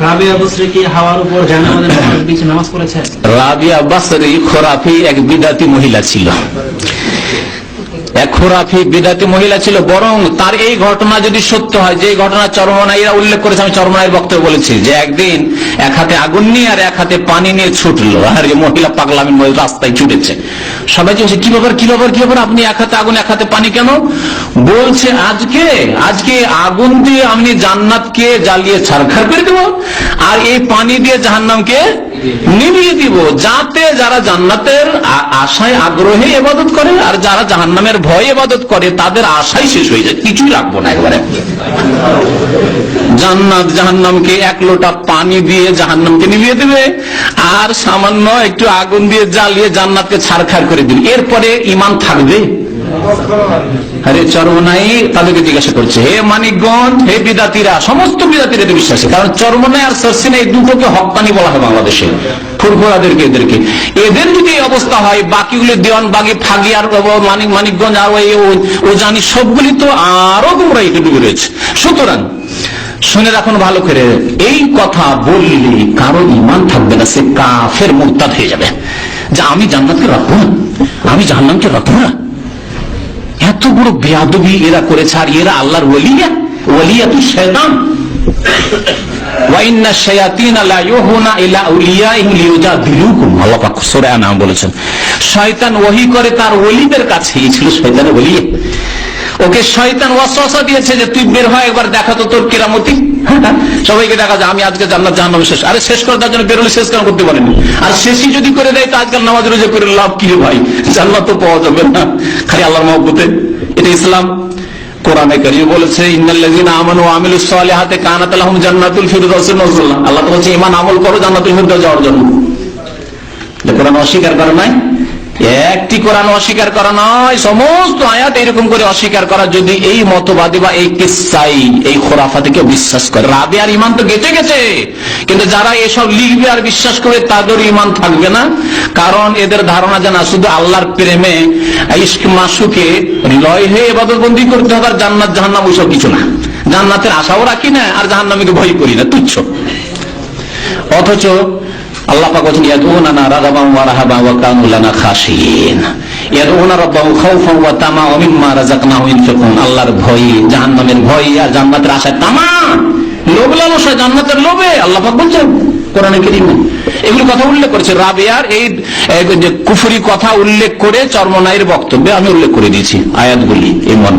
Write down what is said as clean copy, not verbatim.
রাবিয়া বসরি কি হাওয়ার উপর জাহান্নামের নিচে নামাজ পড়েছেন? রাবিয়া বসরি খোরাফি এক বিদাতি মহিলা ছিল, এক খোরাফি বিদাতি মহিলা ছিল। বরং তার এই ঘটনা যদি সত্য হয়, যে ঘটনা চরমনাইরা উল্লেখ করেছে, আমি চরমনাইয়ের বক্তব্য বলেছি যে একদিন এক হাতে আগুন নিয়ে আর এক হাতে পানি নিয়ে ছুটলো, আর মহিলা পাগলামি রাস্তায় ছুটেছে। সবাই বলছে কি ব্যাপার কি ব্যাপার কি ব্যাপার, আপনি এক হাতে আগুন এক হাতে পানি কেন? বলছে আজকে আগুন দিয়ে আমি জান্নাতকে জ্বালিয়ে ছারখার করে দেবো, আর এই পানি দিয়ে জাহান্নামকে নিভিয়ে দিব, যাতে যারা জান্নাতের আশায় আগ্রহে ইবাদত করে আর যারা জাহান্নামের ভয় ইবাদত করে তাদের আশাই শেষ হয়ে যায়, কিছুই রাখবো না একবারে। জান্নাত জাহান্নামকে এক লোটা পানি দিয়ে জাহান্নামকে নিভিয়ে দেবে, আর সামান্য একটু আগুন দিয়ে জ্বালিয়ে জান্নাতকে ছারখার করে দিবে। এরপরে ঈমান থাকবে? আরে চরমনাই তাদেরকে জিজ্ঞাসা করছে, হে মানিকগঞ্জ, হে বিদাতিরা, সমস্ত বিদাতিরা তো বিশ্বাসী, কারণ চরমনাই আর সরসিনা এই দুটোকে হক্কানি বলা হয় বাংলাদেশে, ফুরফুরাদেরকে, এদের যদি এই অবস্থা হয়, বাকিগুলি দেওয়ানবাগি, ফাগি আর মানিকগঞ্জ আর ও জানি সবগুলি তো আরো তোমরা একটু ডুবে রয়েছে। সুতরাং শুনে রাখুন ভালো করে, এই কথা বললে কারো ঈমান থাকবে না, সে কাফের মুরতাদ হয়ে যাবে, যে আমি জান্নাতকে রাখবো না, আমি জাহান্নামকে রাখবো না। এত বড় বেয়াদবি এরা করেছে, আর এরা আল্লাহর ওয়ালিয়াতু শয়তান। ওয়া ইন্না শায়াতিনা লা ইউহুনা ইলা আউলিয়াইহিম লিউজাদিলুকুম, আল্লাহ পাক সূরা আনআম বলেছেন, শয়তান ওহী করে তার ওলিদের কাছে। এই ছিল শয়তানের ওলি, ওকে শয়তান ওয়াসওয়াসা দিয়েছে যে তুই বের হয়, একবার দেখা তো তোর কেরামতি। সবাইকে দেখা যায় আমি আজকে জান্নাত জাহান্নাম শেষ, আরে শেষ করে তার জন্য বেরোলে শেষ কেন করতে পারেনি? আর শেষই যদি করে দেয় তো আজকাল নামাজ রোজা করে লাভ কি ভাই? জান্নাত তো পাওয়া যাবে না খালি আল্লাহর মহব্বতে। এটা ইসলাম। কোরআনে কারীম বলেছে, ইন্নাল্লাযীনা আমানু ওয়া আমিলুস সালিহাতি কানাত লাহুম জান্নাতুল ফিরদাউসি নুজুলা। আল্লাহ তো বলছে ঈমান আমল করো জান্নাতুল ফিরদাউস যাওয়ার জন্য। কোরআন অস্বীকার করে নাই, একটি কোরআন অস্বীকার করা নয়, সমস্ত আয়াত এরকম করে অস্বীকার করা। যদি এই মতবাদী বা এই কিসসাই এই খোরাফাতিকে বিশ্বাস করে, রাবিয়ার ঈমান তো গেছে গেছে, কিন্তু যারা এসব লিখবে আর বিশ্বাস করে তাদের ঈমান থাকবে না। কারণ এদের ধারণা জানা শুধু আল্লাহর প্রেমে ইশক মাসুকে লয় হয়ে ইবাদতবন্দি করতে হবে, আর জান্নাত জাহান্নাম ওইসব কিছু না। জান্নাতের আশাও রাখি না, আর জাহান্নামীকে ভয় করি না, তুচ্ছ। অথচ আল্লাহ পাক বলেন, ইয়াদউনা রাগাবান ওয়া রাহাবান ওয়া কানু লানা খাশিয়িন, ইয়াদউনা রাব্বাহুম খাউফান ওয়া তামাআন ওয়া মিম্মা রাযাকনাহুম ইনফিকুন। আল্লাহর ভয়, জাহান্নামের ভয় আর জান্নাতের আশায় তামা, লোভ লালসা, জান্নাতের লোভে আল্লাহ পাক বলেন কোরআনে কারীমে। এগুলো কথা উল্লেখ করেছে। রাবিয়ার এই যে কুফরি কথা উল্লেখ করে চরমনাইয়ের বক্তব্যে আমি উল্লেখ করে দিয়েছি আয়াতগুলি এই মর্মে।